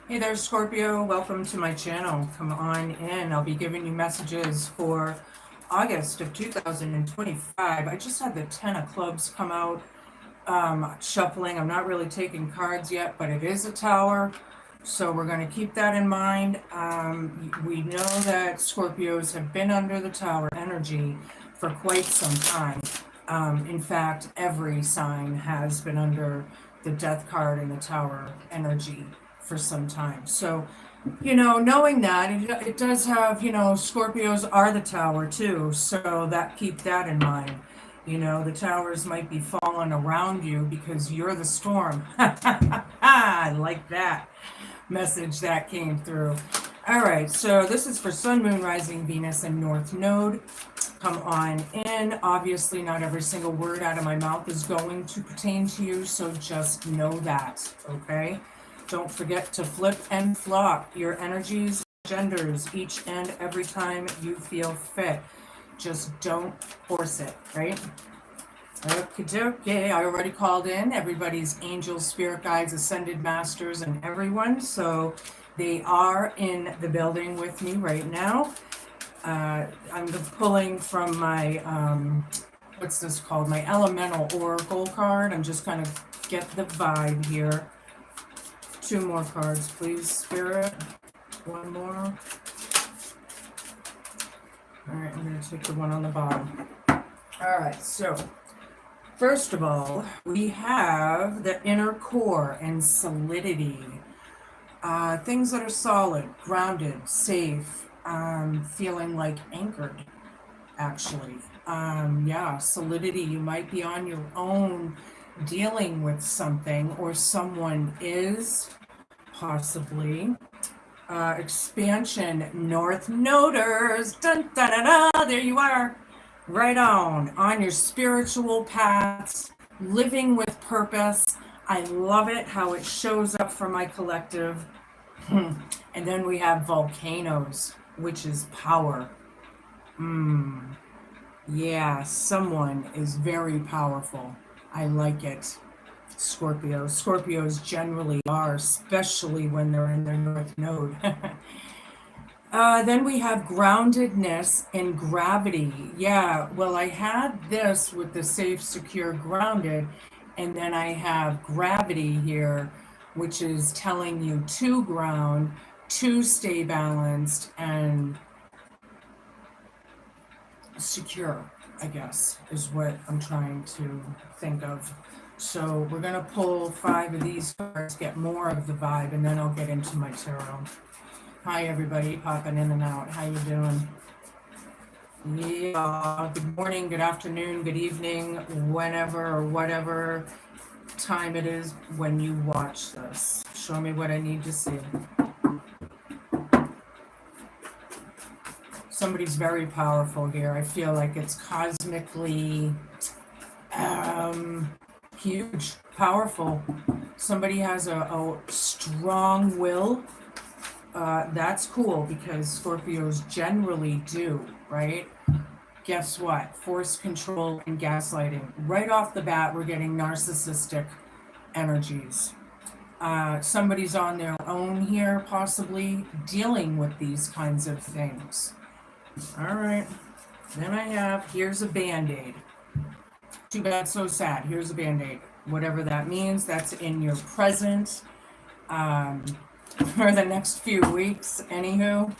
Hey there, Scorpio. Welcome to my channel. Come on in. I'll be giving you messages for August of 2025. I just had the 10 of clubs come out, shuffling. I'm not really taking cards yet, but it is a tower. So we're going to keep that in mind. We know that Scorpios have been under the tower energy for quite some time. In fact, every sign has been under the death card and the tower energy for some time. So, knowing that, it does have, Scorpios are the tower too. So keep that in mind. The towers might be falling around you because you're the storm. I like that message that came through. All right, so this is for Sun, Moon, Rising, Venus, and North Node. Come on in. Obviously, not every single word out of my mouth is going to pertain to you, so just know that, okay? Don't forget to flip and flop your energies, genders, each and every time you feel fit. Just don't force it, right? Okay, I already called in everybody's angels, spirit guides, ascended masters, and everyone. So they are in the building with me right now. I'm pulling from my, what's this called? My elemental oracle card. I'm just going to get the vibe here. 2 more cards, please, Spirit. 1 more. All right, I'm going to take the one on the bottom. All right, so first of all, we have the inner core and solidity. Things that are solid, grounded, safe, feeling like anchored, actually. Yeah, solidity. You might be on your own dealing with something, or someone is, possibly. Expansion, North Noders. Dun, da, da, da, there you are. Right on your spiritual paths, living with purpose. I love it how it shows up for my collective. And then we have volcanoes, which is power. Yeah, someone is very powerful. I like it. Scorpios generally are, especially when they're in their North Node. Then we have groundedness and gravity. Yeah, well, I had this with the safe, secure, grounded, and then I have gravity here, which is telling you to ground, to stay balanced and secure, I guess, is what I'm trying to think of. So we're going to pull 5 of these cards, get more of the vibe, and then I'll get into my tarot. Hi, everybody, popping in and out. How you doing? Yeah, good morning, good afternoon, good evening, whenever or whatever time it is when you watch this. Show me what I need to see. Somebody's very powerful here. I feel like it's cosmically huge, powerful. Somebody has a strong will. That's cool because Scorpios generally do, right? Guess what? Force control and gaslighting. Right off the bat, we're getting narcissistic energies. Somebody's on their own here, possibly dealing with these kinds of things. All right. Then I have, here's a Band-Aid. Too bad, so sad. Here's a Band-Aid. Whatever that means, that's in your present for the next few weeks. Anywho,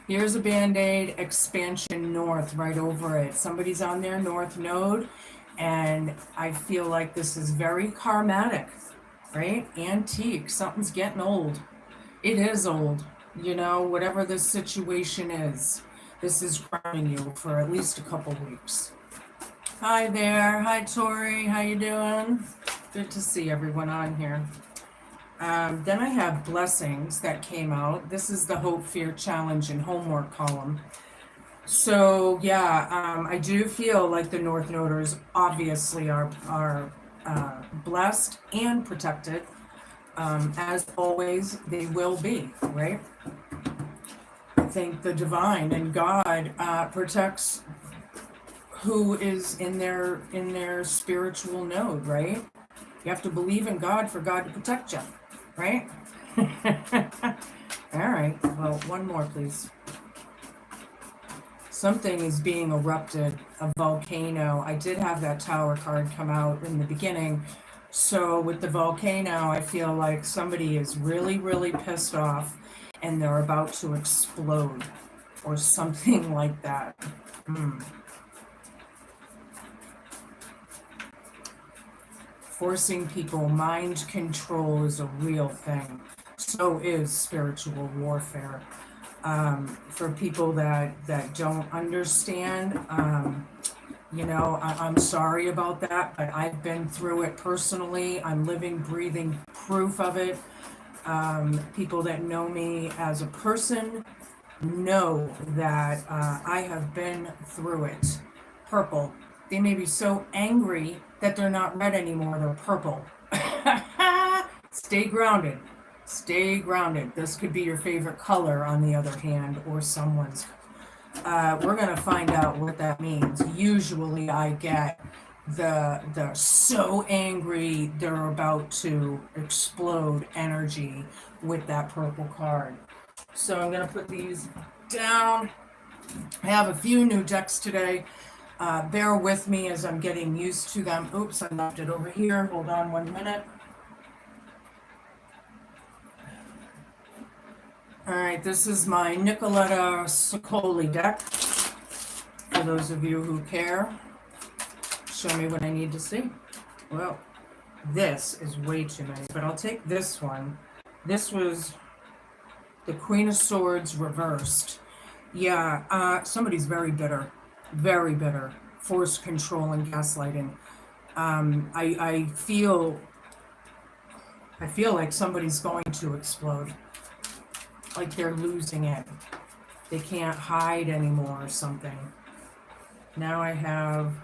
here's a Band-Aid, expansion north, right over it. Somebody's on their North Node, and I feel like this is very karmatic, right? Antique. Something's getting old. It is old. Whatever this situation is, this is grounding you for at least a couple weeks. Hi there. Hi, Tori. How you doing? Good to see everyone on here. Then I have blessings that came out. This is the hope, fear, challenge, and homework column. So yeah, I do feel like the North Noders obviously are blessed and protected. As always, they will be, right? I think the divine and God protects who is in their spiritual node, right? You have to believe in God for God to protect you, right? All right, well, one more, please. Something is being erupted, a volcano. I did have that tower card come out in the beginning. So with the volcano, I feel like somebody is really, really pissed off and they're about to explode or something like that. Forcing people, mind control is a real thing. So is spiritual warfare. For people that don't understand, I'm sorry about that, but I've been through it personally. I'm living, breathing proof of it. People that know me as a person know that I have been through it. Purple. They may be so angry that they're not red anymore, they're purple. Stay grounded. Stay grounded. This could be your favorite color, on the other hand, or someone's. We're gonna find out what that means. Usually I get the so angry they're about to explode energy with that purple card. So I'm gonna put these down. I have a few new decks today. Bear with me as I'm getting used to them. Oops, I left it over here. Hold on 1 minute. All right, this is my Nicoletta Sicoli deck. For those of you who care, show me what I need to see. Well, this is way too many, but I'll take this one. This was the Queen of Swords reversed. Yeah, somebody's very bitter. Very bitter. Force control and gaslighting. I feel like somebody's going to explode. Like they're losing it. They can't hide anymore or something. Now I have,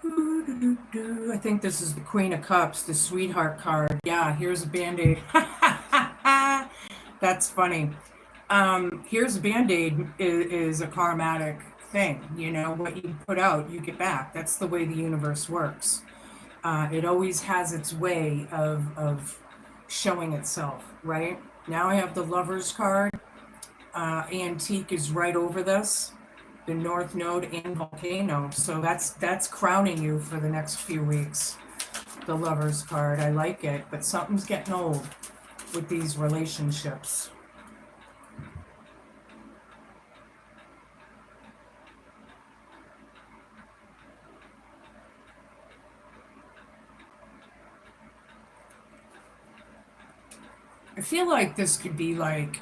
I think this is the Queen of Cups, the Sweetheart card. Yeah, here's a Band-Aid. That's funny. Here's a Band-Aid is a karmatic thing. What you put out, you get back. That's the way the universe works. It always has its way of showing itself, right? Now I have the Lover's card. Antique is right over this. The North Node and Volcano. So that's crowning you for the next few weeks. The Lover's card. I like it, but something's getting old with these relationships. I feel like this could be like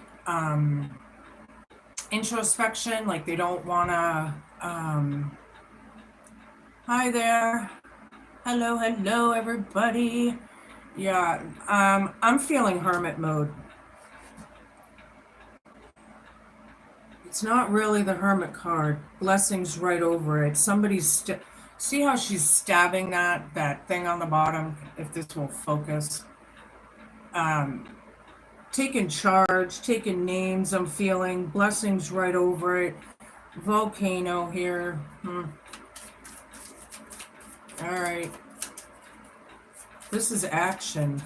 introspection, like they don't wanna hi there, hello everybody. Yeah, I'm feeling hermit mode. It's not really the Hermit card. Blessings right over it. Somebody's see how she's stabbing that thing on the bottom, if this will focus. Taking charge, taking names, I'm feeling. Blessings right over it. Volcano here. All right. This is action.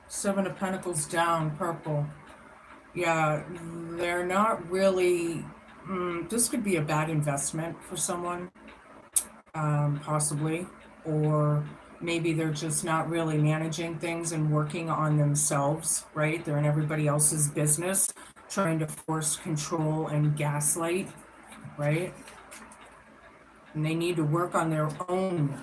Seven of Pentacles down, purple. Yeah, they're not really... this could be a bad investment for someone. Possibly. Or maybe they're just not really managing things and working on themselves, right? They're in everybody else's business, trying to force control and gaslight, right? And they need to work on their own,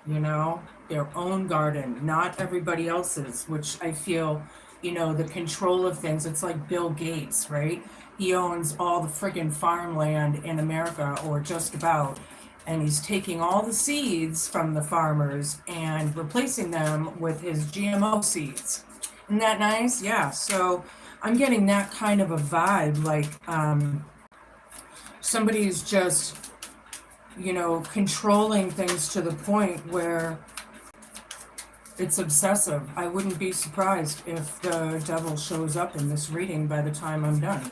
their own garden, not everybody else's, which I feel, the control of things. It's like Bill Gates, right? He owns all the friggin' farmland in America, or just about. And he's taking all the seeds from the farmers and replacing them with his GMO seeds. Isn't that nice? Yeah, so I'm getting that kind of a vibe, like somebody's just, controlling things to the point where it's obsessive. I wouldn't be surprised if the devil shows up in this reading by the time I'm done.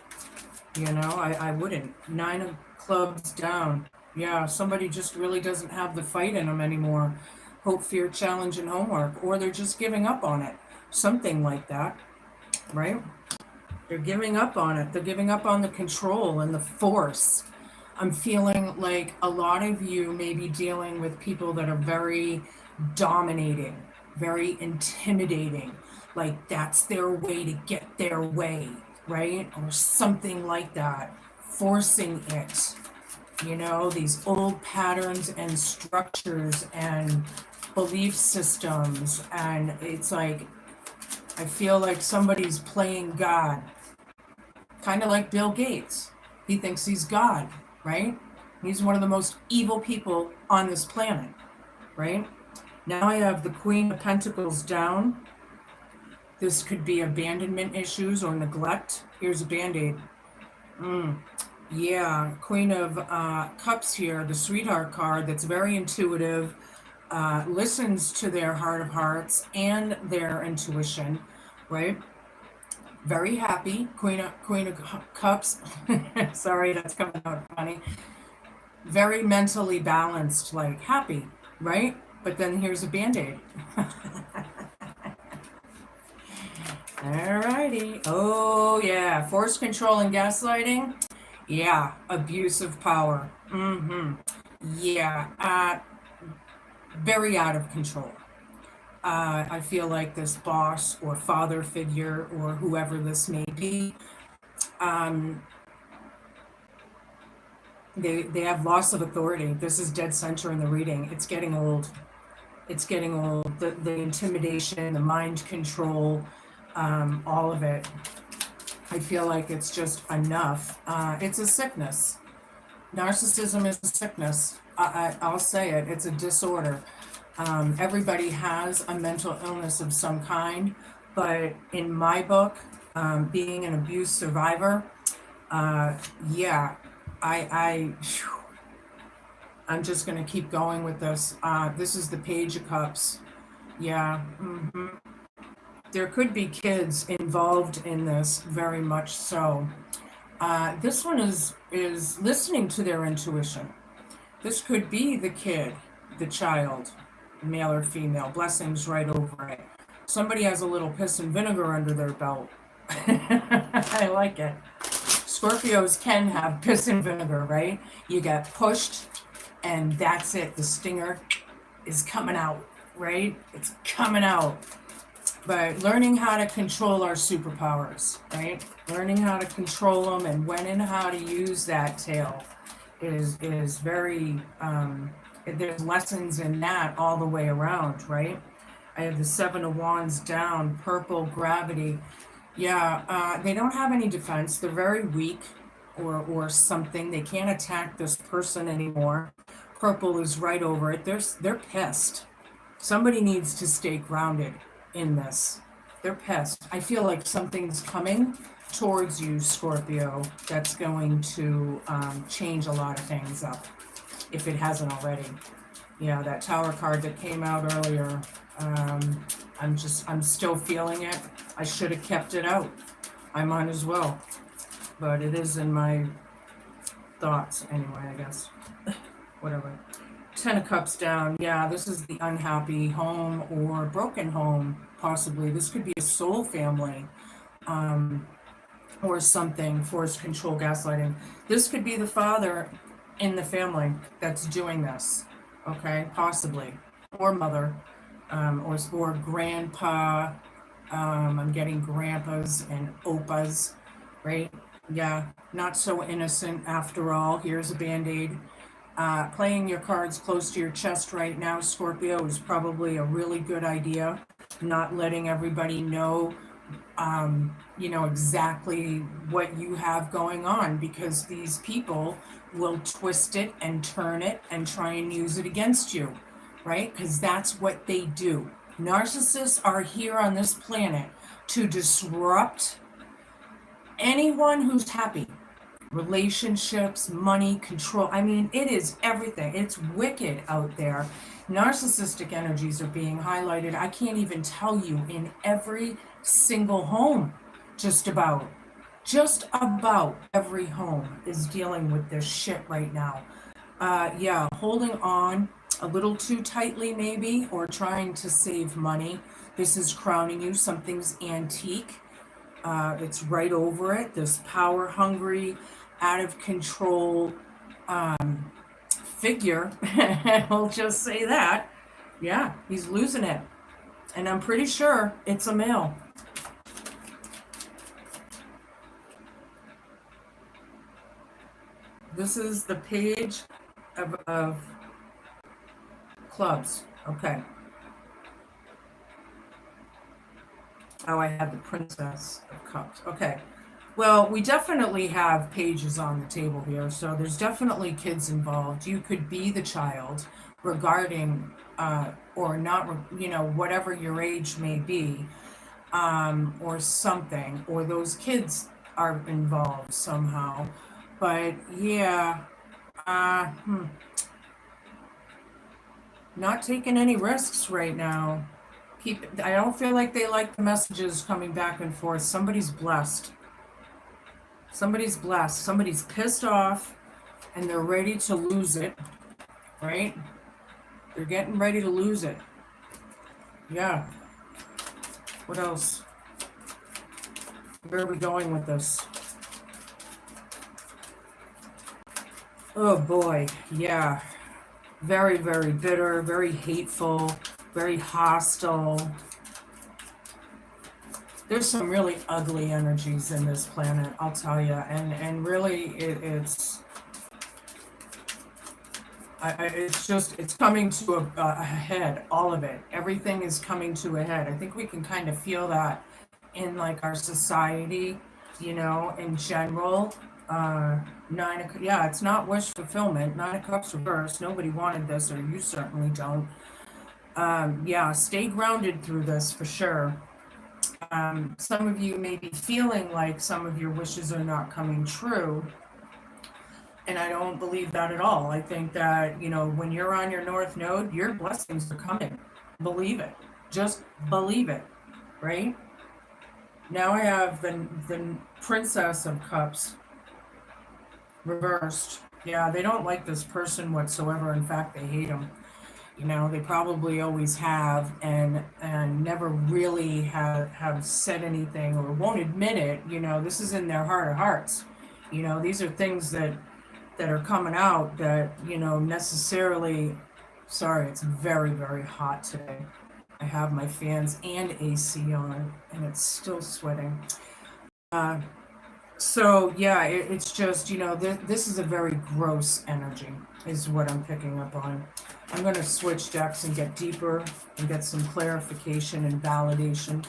I wouldn't. 9 of clubs down. Yeah, somebody just really doesn't have the fight in them anymore. Hope, fear, challenge, and homework. Or they're just giving up on it. Something like that, right? They're giving up on it. They're giving up on the control and the force. I'm feeling like a lot of you may be dealing with people that are very dominating, very intimidating. Like that's their way to get their way, right? Or something like that. Forcing it. You know, these old patterns and structures and belief systems. And it's like, I feel like somebody's playing God, kind of like Bill Gates. He thinks he's God, right? He's one of the most evil people on this planet, right? Now I have the Queen of Pentacles down. This could be abandonment issues or neglect. Here's a Band-Aid. Yeah, Queen of Cups here, the Sweetheart card that's very intuitive, listens to their heart of hearts and their intuition, right? Very happy. Queen of Cups. Sorry, that's coming out funny. Very mentally balanced, like happy, right? But then here's a Band-Aid. Alrighty. Oh yeah, force control and gaslighting. Yeah, abuse of power. Yeah, very out of control. I feel like this boss or father figure or whoever this may be, they have loss of authority. This is dead center in the reading. It's getting old. It's getting old. The intimidation, the mind control, all of it. I feel like it's just enough. It's a sickness. Narcissism is a sickness. I'll say it. It's a disorder. Everybody has a mental illness of some kind, but in my book, being an abuse survivor, yeah, I'm just gonna keep going with this. This is the Page of Cups. Yeah, there could be kids involved in this, very much so. This one is listening to their intuition. This could be the kid, the child, male or female. Blessings right over it. Somebody has a little piss and vinegar under their belt. I like it. Scorpios can have piss and vinegar, right? You get pushed, and that's it. The stinger is coming out, right? It's coming out. But learning how to control our superpowers, right? Learning how to control them and when and how to use that tail is very, there's lessons in that all the way around, right? I have the Seven of Wands down, purple, gravity. Yeah, they don't have any defense. They're very weak or something. They can't attack this person anymore. Purple is right over it. They're pissed. Somebody needs to stay grounded in this. They're pissed. I feel like something's coming towards you, Scorpio, that's going to change a lot of things up, if it hasn't already. Yeah, that Tower card that came out earlier, I'm still feeling it. I should have kept it out. I might as well. But it is in my thoughts anyway, I guess. Whatever. Ten of Cups down. Yeah, this is the unhappy home or broken home, possibly. This could be a soul family, or something, forced control, gaslighting. This could be the father in the family that's doing this, okay? Possibly. Or mother, or grandpa. I'm getting grandpas and opas, right? Yeah, not so innocent after all. Here's a Band-Aid. Playing your cards close to your chest right now, Scorpio, is probably a really good idea. Not letting everybody know, exactly what you have going on, because these people will twist it and turn it and try and use it against you, right? Because that's what they do. Narcissists are here on this planet to disrupt anyone who's happy. Relationships, money, control. I mean, it is everything. It's wicked out there. Narcissistic energies are being highlighted. I can't even tell you, in every single home, just about every home is dealing with this shit right now. Yeah, holding on a little too tightly maybe, or trying to save money. This is crowning you. Something's antique. It's right over it. This power hungry, out of control figure. I'll just say that. Yeah, he's losing it. And I'm pretty sure it's a male. This is the page of clubs. Okay. Oh, I had the Princess of Cups. Okay. Well, we definitely have pages on the table here, so there's definitely kids involved. You could be the child regarding, or not, whatever your age may be, or something, or those kids are involved somehow. But yeah, uh, hmm, not taking any risks right now. I don't feel like they like the messages coming back and forth. Somebody's blessed. Somebody's blessed. Somebody's pissed off and they're ready to lose it, right? They're getting ready to lose it. Yeah. What else? Where are we going with this? Oh boy. Yeah. Very, very bitter, very hateful, very hostile. There's some really ugly energies in this planet, I'll tell you, and really it's coming to a head. All of it, everything is coming to a head. I think we can kind of feel that in like our society, in general. Yeah, it's not wish fulfillment. Nine of Cups reversed. Nobody wanted this, or you certainly don't. Yeah, stay grounded through this for sure. Some of you may be feeling like some of your wishes are not coming true. And I don't believe that at all. I think that, when you're on your North Node, your blessings are coming. Believe it. Just believe it. Right? Now I have the Princess of Cups reversed. Yeah, they don't like this person whatsoever. In fact, they hate him. They probably always have, and never really have said anything or won't admit it. This is in their heart of hearts. These are things that are coming out that necessarily. Sorry, it's very, very hot today. I have my fans and AC on and it's still sweating. So yeah, it's just, this is a very gross energy is what I'm picking up on. I'm going to switch decks and get deeper and get some clarification and validation.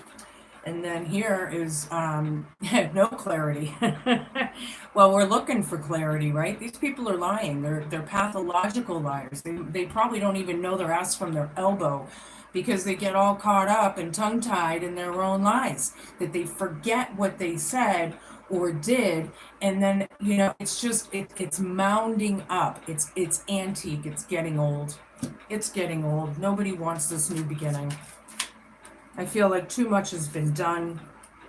And then here is no clarity. Well, we're looking for clarity, right? These people are lying. They're pathological liars. They probably don't even know their ass from their elbow because they get all caught up and tongue-tied in their own lies, that they forget what they said or did, and then it's just it's mounding up. It's antique. It's getting old. It's getting old. Nobody wants this new beginning. I feel like too much has been done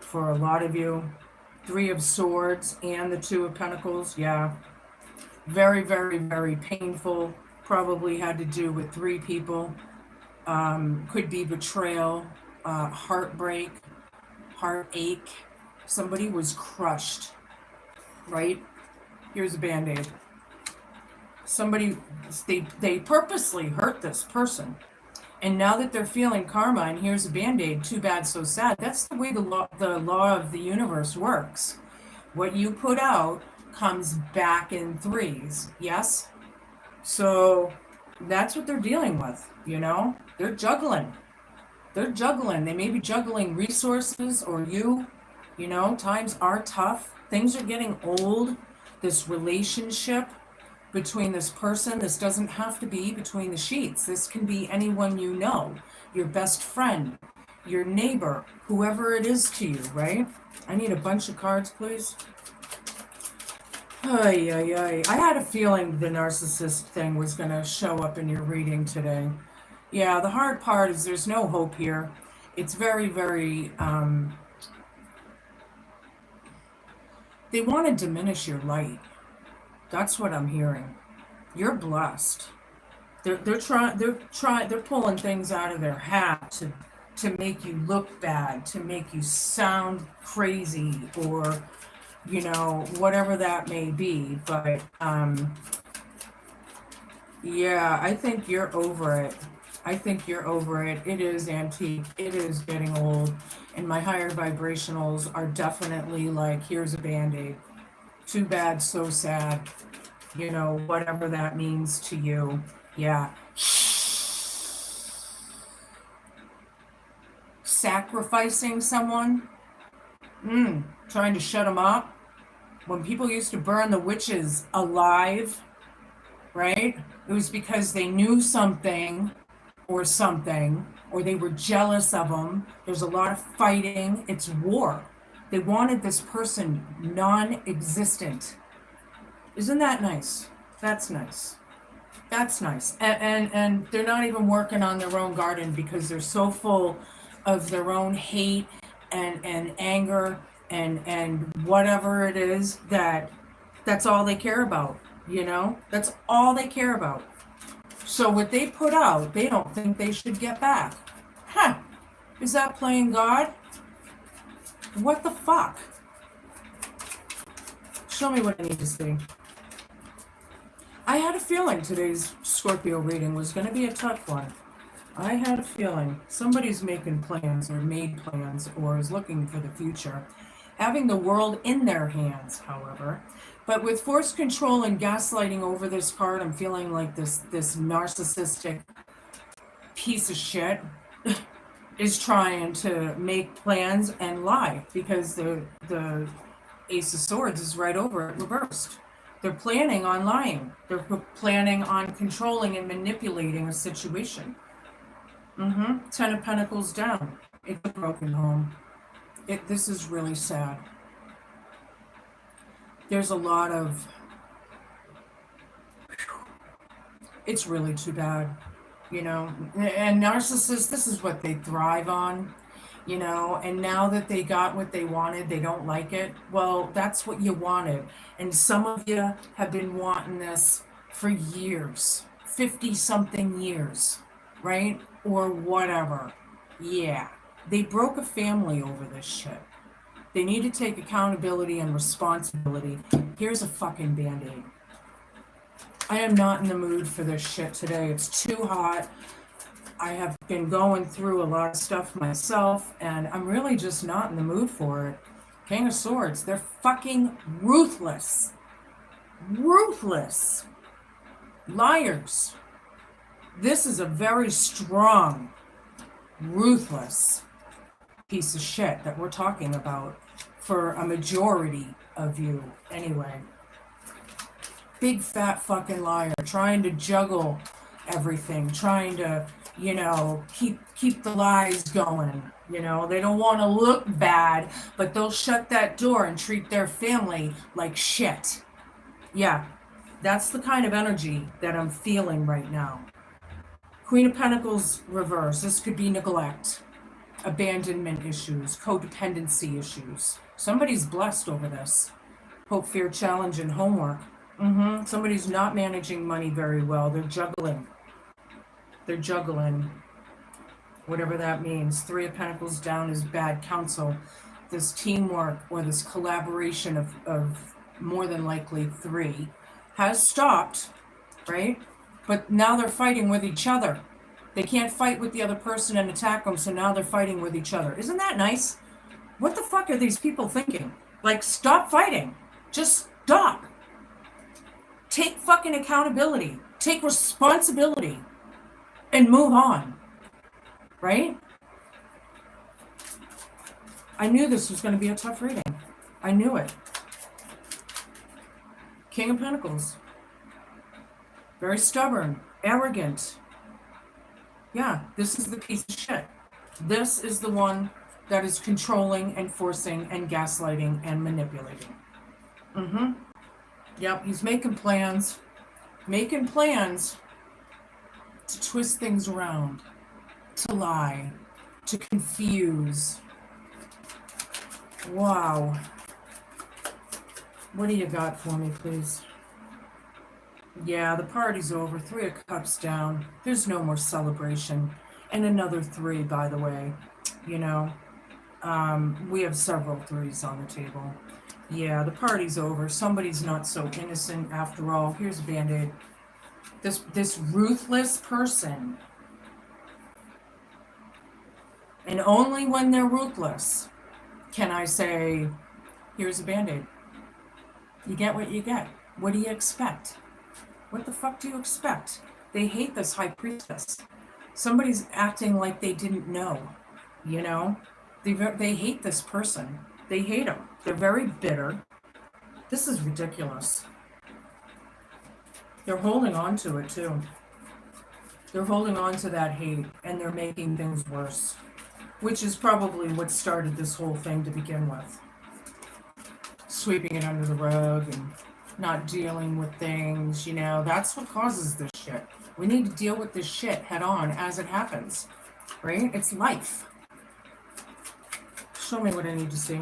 for a lot of you. Three of Swords and the Two of Pentacles. Yeah. Very, very, very painful. Probably had to do with three people. Could be betrayal, heartbreak, heartache. Somebody was crushed, right? Here's a Band-Aid. Somebody, they purposely hurt this person. And now that they're feeling karma, and here's a Band-Aid, too bad, so sad. That's the way the law of the universe works. What you put out comes back in threes, yes? So that's what they're dealing with, They're juggling. They're juggling. They may be juggling resources or you, times are tough. Things are getting old. This relationship between this person, this doesn't have to be between the sheets. This can be anyone you know, your best friend, your neighbor, whoever it is to you, right? I need a bunch of cards, please. Ay, ay, ay. I had a feeling the narcissist thing was going to show up in your reading today. Yeah, the hard part is there's no hope here. It's very, very, they want to diminish your light. That's what I'm hearing. You're blessed. They're pulling things out of their hat to make you look bad, to make you sound crazy, or whatever that may be. But yeah, I think you're over it. I think you're over it. It is antique. It is getting old. And my higher vibrationals are definitely like, here's a band-aid. Too bad, so sad. Whatever that means to you. Yeah. Sacrificing someone? Trying to shut them up? When people used to burn the witches alive, right? It was because they knew something, or they were jealous of them. There's a lot of fighting. It's war. They wanted this person non-existent. Isn't that nice? That's nice. That's nice. And they're not even working on their own garden because they're so full of their own hate and anger and whatever it is that's all they care about, That's all they care about. So what they put out, they don't think they should get back. Huh. Is that playing God? What the fuck? Show me what I need to see. I had a feeling today's Scorpio reading was going to be a tough one. I had a feeling somebody's making plans or made plans or is looking for the future, having the world in their hands, however. But with force control and gaslighting over this card, I'm feeling like this narcissistic piece of shit is trying to make plans and lie, because the Ace of Swords is right over it reversed. They're planning on lying. They're planning on controlling and manipulating a situation. Ten of Pentacles down. It's a broken home. This is really sad. There's a lot of... It's really too bad, And narcissists, this is what they thrive on, and now that they got what they wanted, they don't like it. Well, that's what you wanted. And some of you have been wanting this for years, 50-something years, right? Or whatever. Yeah. They broke a family over this shit. They need to take accountability and responsibility. Here's a fucking band-aid. I am not in the mood for this shit today. It's too hot. I have been going through a lot of stuff myself, and I'm really just not in the mood for it. King of Swords, they're fucking ruthless. Ruthless. Liars. This is a very strong, ruthless piece of shit that we're talking about for a majority of you anyway. Big fat fucking liar, trying to juggle everything, trying to, keep the lies going. They don't want to look bad, but they'll shut that door and treat their family like shit. Yeah, that's the kind of energy that I'm feeling right now. Queen of Pentacles reverse. This could be neglect, abandonment issues, codependency issues. Somebody's blessed over this. Hope, fear, challenge, and homework. Somebody's not managing money very well. They're juggling. Whatever that means. Three of Pentacles down is bad counsel. This teamwork or this collaboration of more than likely three has stopped, right? But now they're fighting with each other. They can't fight with the other person and attack them, so now they're fighting with each other. Isn't that nice? What the fuck are these people thinking? Like, stop fighting. Just stop. Take fucking accountability. Take responsibility. And move on. Right? I knew this was going to be a tough reading. I knew it. King of Pentacles. Very stubborn. Arrogant. Yeah, this is the piece of shit. This is the one that is controlling and forcing and gaslighting and manipulating. Yep, he's making plans. Making plans to twist things around. To lie. To confuse. Wow. What do you got for me, please? Yeah, the party's over. 3 of Cups down. There's no more celebration. And another 3, by the way. You know, we have several 3s on the table. Yeah, the party's over. Somebody's not so innocent after all. Here's a band-aid. This ruthless person, and only when they're ruthless can I say, here's a band-aid. You get what you get. What do you expect? What the fuck do you expect? They hate this high priestess. Somebody's acting like they didn't know, you know? They hate this person. They hate him. They're very bitter. This is ridiculous. They're holding on to it too. They're holding on to that hate, and they're making things worse, which is probably what started this whole thing to begin with. Sweeping it under the rug and not dealing with things, you know, that's what causes this shit. We need to deal with this shit head on as it happens, right? It's life. Show me what I need to see.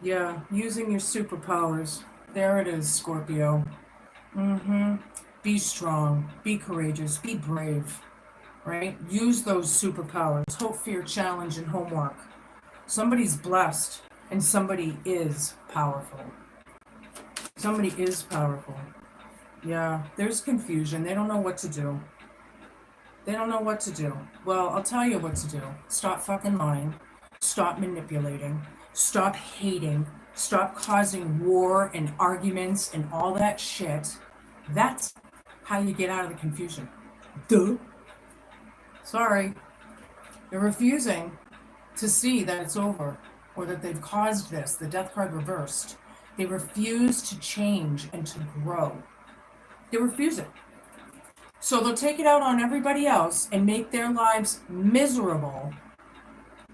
Yeah, using your superpowers. There it is, Scorpio. Be strong, be courageous, be brave, right? Use those superpowers. Hope, fear, challenge, and homework. Somebody's blessed, and somebody is powerful. Somebody is powerful. Yeah, there's confusion. They don't know what to do. They don't know what to do. Well, I'll tell you what to do. Stop fucking lying. Stop manipulating. Stop hating. Stop causing war and arguments and all that shit. That's how you get out of the confusion. Duh. Sorry. They're refusing to see that it's over or that they've caused this, the death card reversed. They refuse to change and to grow. They refuse it. So they'll take it out on everybody else and make their lives miserable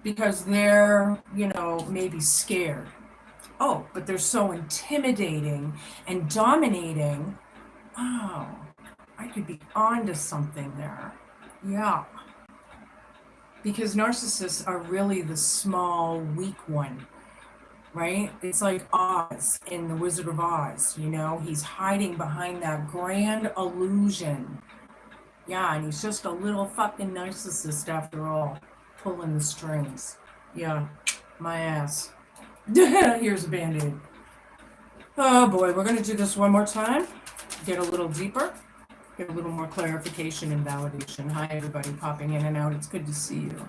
because they're, you know, maybe scared. Oh, but they're so intimidating and dominating. Oh, I could be onto something there. Yeah. Because narcissists are really the small, weak one, right? It's like Oz in The Wizard of Oz, you know? He's hiding behind that grand illusion. Yeah, and he's just a little fucking narcissist after all, pulling the strings. Yeah, my ass. Here's a band-aid. Oh boy, we're going to do this one more time. Get a little deeper. Get a little more clarification and validation. Hi, everybody popping in and out. It's good to see you.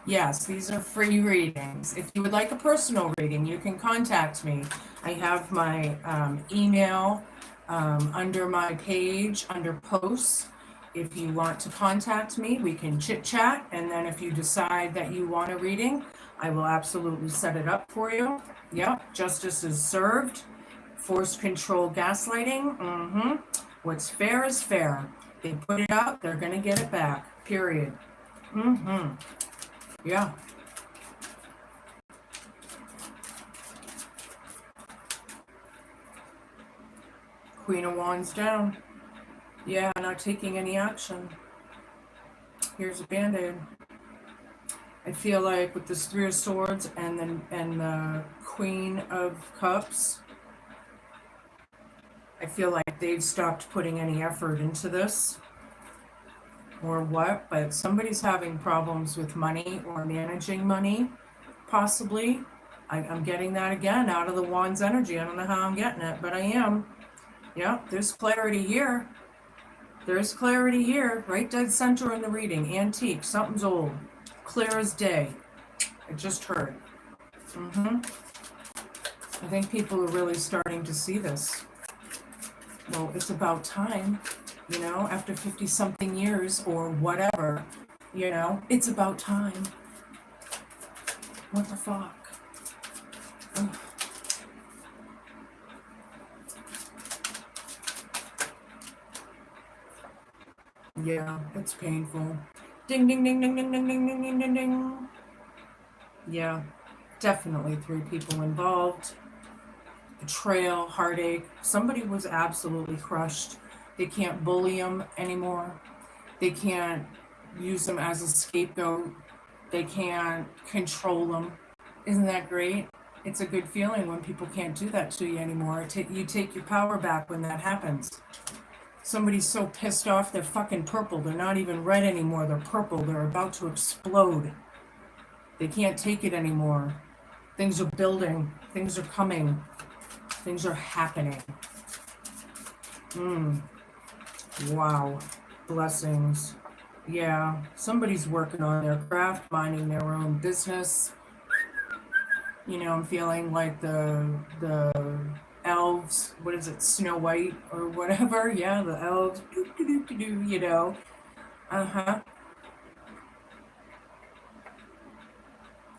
Yes, these are free readings. If you would like a personal reading, you can contact me. I have my email under my page, under posts. If you want to contact me, we can chit chat. And then if you decide that you want a reading, I will absolutely set it up for you. Yep, justice is served. Forced control gaslighting. What's fair is fair. They put it out, they're going to get it back. Period. Yeah. Queen of Wands down. Yeah, not taking any action. Here's a band-aid. I feel like with this 3 of Swords and the Queen of Cups, I feel like they've stopped putting any effort into this. Or what, but somebody's having problems with money or managing money, possibly. I'm getting that again out of the Wands energy. I don't know how I'm getting it, but I am. Yeah, there's clarity here. There's clarity here, right dead center in the reading. Antique, something's old. Clear as day. I just heard. I think people are really starting to see this. Well, it's about time, you know, after 50-something years or whatever, you know, it's about time. What the fuck? Ugh. Yeah, it's painful. Ding, ding, ding, ding, ding, ding, ding, ding, ding, ding, ding. Yeah, definitely 3 people involved. Betrayal, heartache. Somebody was absolutely crushed. They can't bully them anymore. They can't use them as a scapegoat. They can't control them. Isn't that great? It's a good feeling when people can't do that to you anymore. You take your power back when that happens. Somebody's so pissed off they're fucking purple. They're not even red anymore. They're purple. They're about to explode. They can't take it anymore. Things are building. Things are coming. Things are happening. Wow. Blessings. Yeah. Somebody's working on their craft, minding their own business. You know, I'm feeling like the elves, what is it, Snow White or whatever? Yeah, the elves, you know. Uh-huh.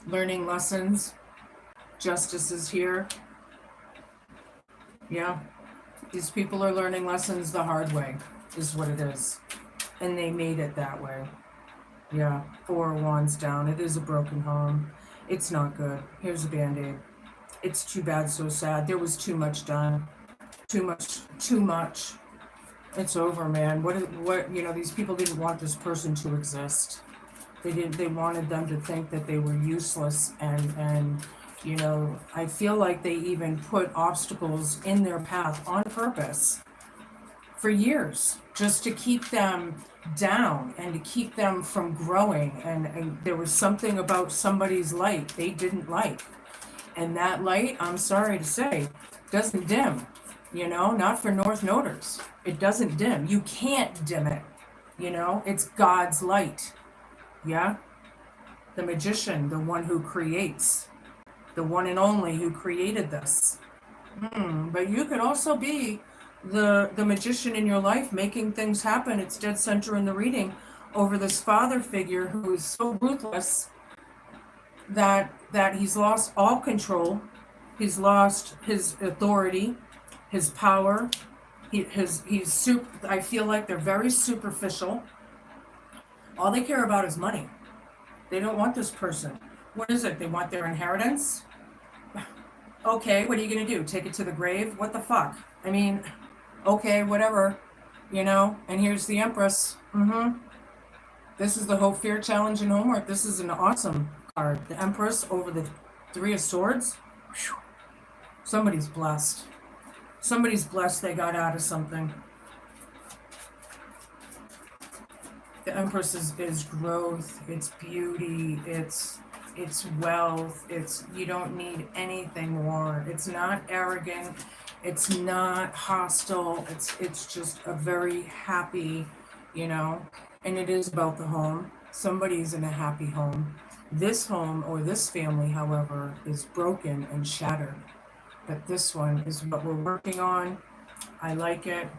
Learning lessons. Justice is here. Yeah. These people are learning lessons the hard way, is what it is. And they made it that way. Yeah. 4 wands down. It is a broken home. It's not good. Here's a Band-Aid. It's too bad, so sad. There was too much done. Too much. It's over, man. What, you know, these people didn't want this person to exist. They wanted them to think that they were useless, and you know, I feel like they even put obstacles in their path on purpose for years, just to keep them down and to keep them from growing. And there was something about somebody's light they didn't like. And that light, I'm sorry to say, doesn't dim. You know, not for North Noders. It doesn't dim. You can't dim it. You know, it's God's light. Yeah? The magician, the one who creates. The one and only who created this. But you could also be the magician in your life, making things happen. It's dead center in the reading over this father figure who is so ruthless that he's lost all control. He's lost his authority, his power. I feel like they're very superficial. All they care about is money. They don't want this person. What is it? They want their inheritance? Okay, what are you going to do? Take it to the grave? What the fuck? I mean, okay, whatever, you know? And here's the Empress. This is the Hope, Fear, Challenge, and Homework. This is an awesome card. The Empress over the 3 of Swords. Whew. Somebody's blessed. Somebody's blessed they got out of something. The Empress is growth, it's beauty, it's wealth, you don't need anything more. It's not arrogant, it's not hostile, it's just a very happy, you know, and it is about the home. Somebody's in a happy home. This home or this family, however, is broken and shattered. But this one is what we're working on. I like it.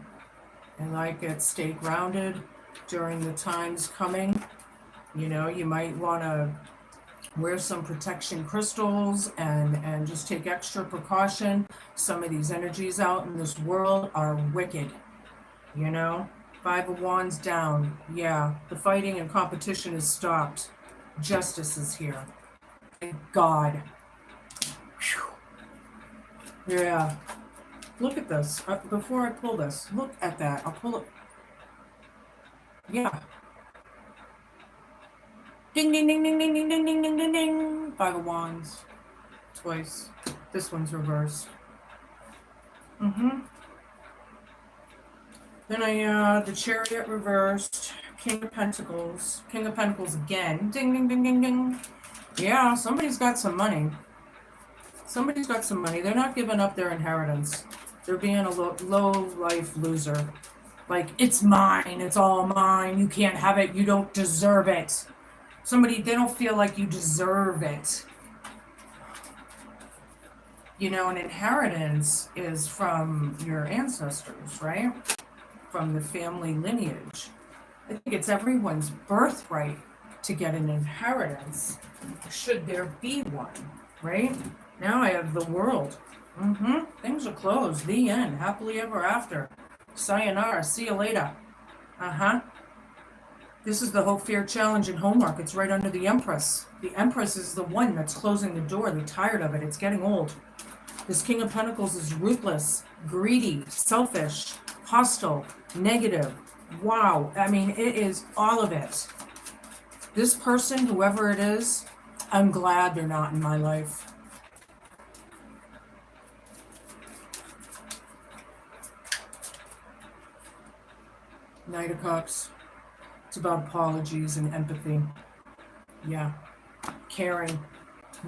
Stay grounded during the times coming. You know, you might want to wear some protection crystals and just take extra precaution. Some of these energies out in this world are wicked, you know. 5 of Wands down. Yeah, the fighting and competition is stopped. Justice is here. Thank God. Whew. Yeah. Look at this. Before I pull this, look at that. I'll pull it. Yeah. Ding, ding, ding, ding, ding, ding, ding, ding, ding, ding, ding. 5 of Wands. Twice. This one's reversed. Then the Chariot reversed. King of Pentacles. King of Pentacles again. Ding, ding, ding, ding, ding. Yeah, somebody's got some money. Somebody's got some money. They're not giving up their inheritance. They're being a low life loser. Like, it's mine. It's all mine. You can't have it. You don't deserve it. They don't feel like you deserve it. You know, an inheritance is from your ancestors, right? From the family lineage. I think it's everyone's birthright to get an inheritance, should there be one, right? Now I have the World. Things are closed. The end. Happily ever after. Sayonara. See you later. This is the Hope, Fear, Challenge, and Homework. It's right under the Empress. The Empress is the one that's closing the door. They're tired of it. It's getting old. This King of Pentacles is ruthless, greedy, selfish, hostile, negative. Wow. I mean, it is all of it. This person, whoever it is, I'm glad they're not in my life. Knight of Cups. It's about apologies and empathy. Yeah. Caring.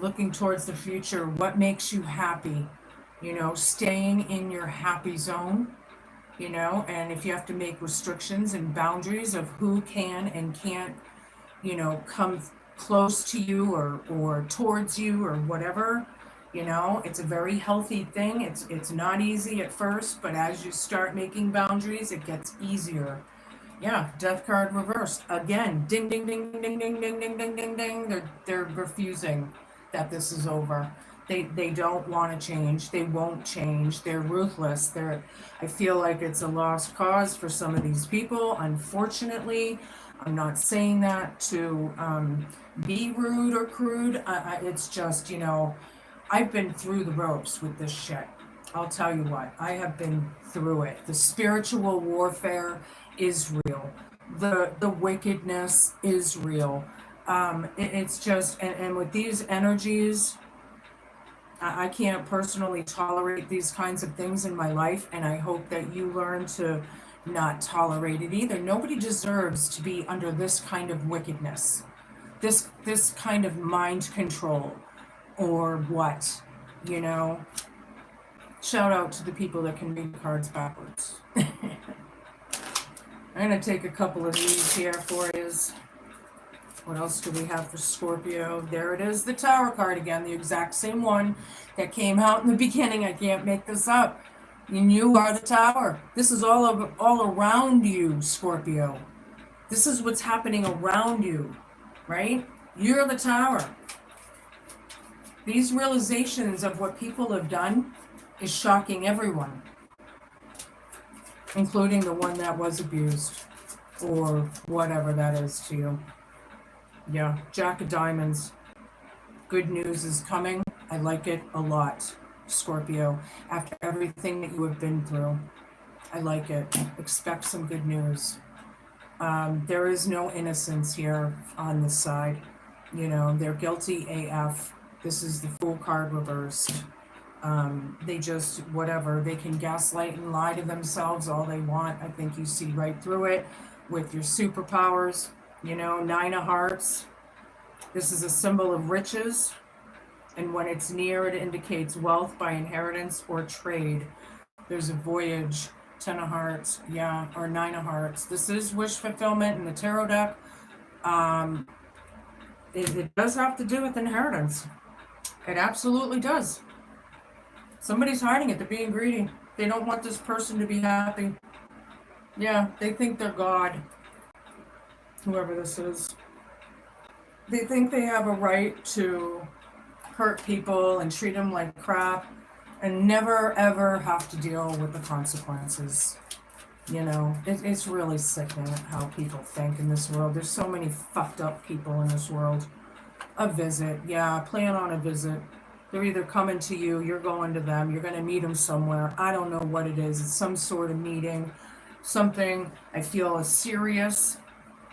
Looking towards the future. What makes you happy? You know, staying in your happy zone. You know, and if you have to make restrictions and boundaries of who can and can't, you know, come close to you or towards you or whatever, you know, it's a very healthy thing. It's not easy at first, but as you start making boundaries, it gets easier. Yeah, death card reversed again. Ding ding ding ding ding ding ding ding ding ding. They're refusing that this is over. They don't want to change. They won't change. They're ruthless. I feel like it's a lost cause for some of these people. Unfortunately, I'm not saying that to be rude or crude. It's just, you know, I've been through the ropes with this shit. I'll tell you what, I have been through it. The spiritual warfare is real. The wickedness is real. It's just, and with these energies, I can't personally tolerate these kinds of things in my life, and I hope that you learn to not tolerate it either. Nobody deserves to be under this kind of wickedness, this kind of mind control, or what, you know. Shout out to the people that can read cards backwards. I'm gonna take a couple of these here for you. What else do we have for Scorpio? There it is, the Tower card again, the exact same one that came out in the beginning. I can't make this up. And you are the Tower. This is all around you, Scorpio. This is what's happening around you, right? You're the Tower. These realizations of what people have done is shocking everyone, including the one that was abused, or whatever that is to you. Yeah, Jack of Diamonds. Good news is coming. I like it a lot, Scorpio. After everything that you have been through, I like it. Expect some good news. There is no innocence here on this side. You know, they're guilty AF. This is the Fool card reversed. They just, whatever, they can gaslight and lie to themselves all they want. I think you see right through it with your superpowers. You know, Nine of Hearts. This is a symbol of riches, and when it's near, it indicates wealth by inheritance or trade. There's a voyage. Ten of Hearts, yeah, or Nine of Hearts. This is wish fulfillment in the tarot deck. It does have to do with inheritance. It absolutely does. Somebody's hiding it. They're being greedy. They don't want this person to be happy. Yeah, they think they're God. Whoever this is. They think they have a right to hurt people and treat them like crap and never ever have to deal with the consequences. You know, it's really sickening how people think in this world. There's so many fucked up people in this world. A visit, yeah, plan on a visit. They're either coming to you, you're going to them, you're going to meet them somewhere. I don't know what it is. It's some sort of meeting, something. I feel a serious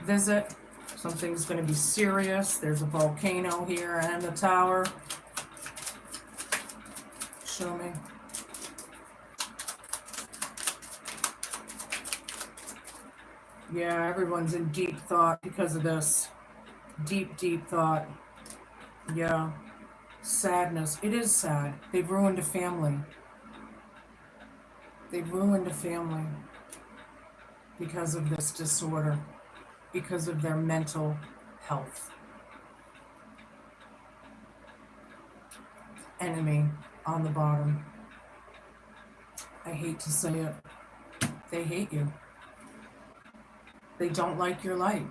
visit. Something's going to be serious. There's a volcano here and the Tower. Show me. Yeah, everyone's in deep thought because of this. Deep, deep thought. Yeah. Sadness. It is sad. They've ruined a family. They've ruined a family because of this disorder, because of their mental health. Enemy on the bottom. I hate to say it. They hate you. They don't like your light.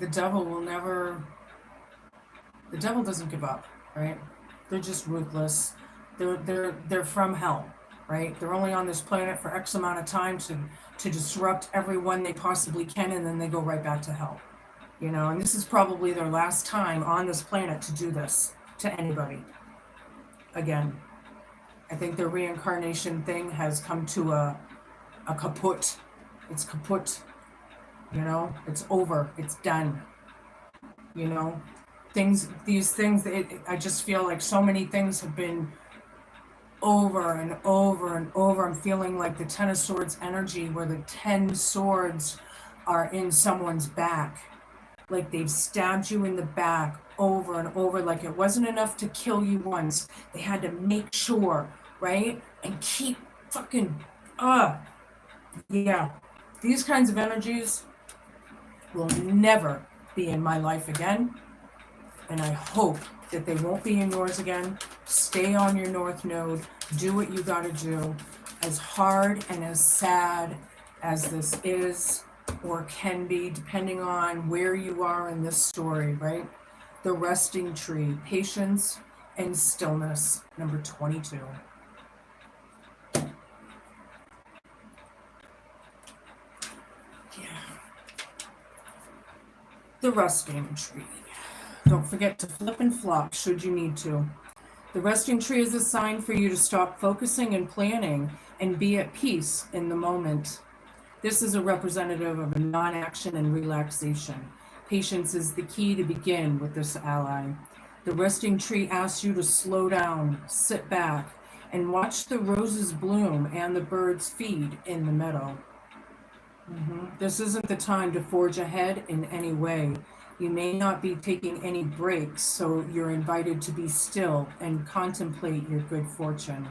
The devil doesn't give up, right? They're just ruthless. They're from hell, right? They're only on this planet for X amount of time to disrupt everyone they possibly can, and then they go right back to hell. You know, and this is probably their last time on this planet to do this to anybody. Again, I think the reincarnation thing has come to a kaput. It's kaput. You know, it's over. It's done. You know, these things, I just feel like so many things have been over and over and over. I'm feeling like the Ten of Swords energy, where the 10 swords are in someone's back. Like they've stabbed you in the back over and over. Like it wasn't enough to kill you once. They had to make sure, right? And keep fucking, yeah. These kinds of energies will never be in my life again. And I hope that they won't be in yours again. Stay on your North Node. Do what you gotta do. As hard and as sad as this is or can be, depending on where you are in this story, right? The resting tree, patience and stillness, number 22. Yeah. The resting tree. Don't forget to flip and flop should you need to. The resting tree is a sign for you to stop focusing and planning and be at peace in the moment. This is a representative of a non-action and relaxation. Patience is the key to begin with this ally. The resting tree asks you to slow down, sit back, and watch the roses bloom and the birds feed in the meadow. This isn't the time to forge ahead in any way. You may not be taking any breaks, so you're invited to be still and contemplate your good fortune,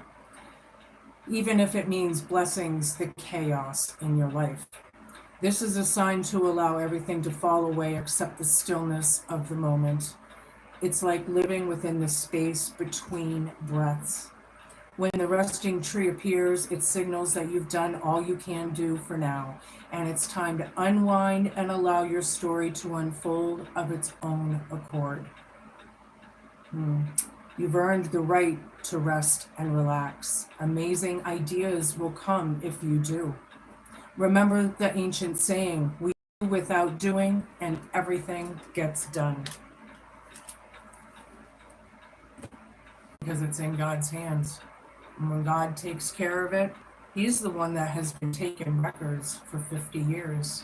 even if it means blessings the chaos in your life. This is a sign to allow everything to fall away except the stillness of the moment. It's like living within the space between breaths. When the resting tree appears, it signals that you've done all you can do for now, and it's time to unwind and allow your story to unfold of its own accord. You've earned the right to rest and relax. Amazing ideas will come if you do. Remember the ancient saying, we do without doing, and everything gets done. Because it's in God's hands. And when God takes care of it, He's the one that has been taking records for 50 years.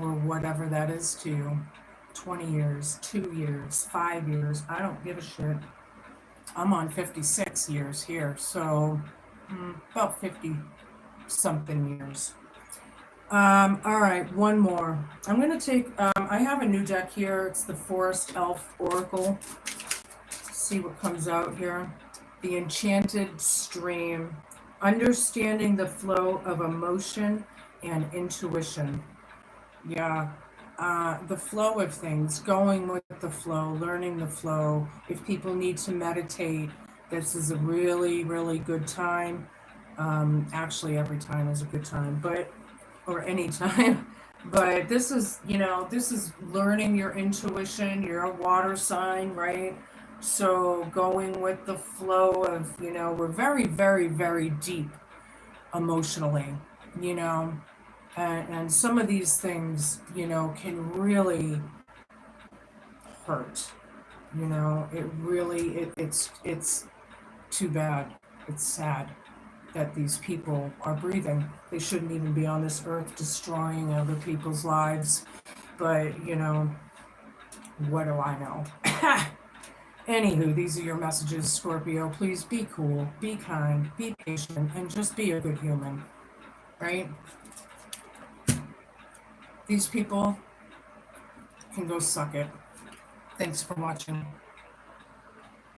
Or whatever that is to you. 20 years, 2 years, 5 years. I don't give a shit. I'm on 56 years here, so about 50 something years. All right, one more. I'm going to take, I have a new deck here. It's the Forest Elf Oracle. See what comes out here. The Enchanted Stream. Understanding the flow of emotion and intuition. Yeah. The flow of things, going with the flow, learning the flow. If people need to meditate, this is a really, really good time. Actually, every time is a good time, or any time. But this is, this is learning your intuition. You're a water sign, right? So going with the flow of, we're very, very, very deep emotionally, and some of these things, can really hurt. It's too bad. It's sad that these people are breathing. They shouldn't even be on this earth destroying other people's lives. But, what do I know? Anywho, these are your messages, Scorpio. Please be cool, be kind, be patient, and just be a good human, right? These people can go suck it. Thanks for watching.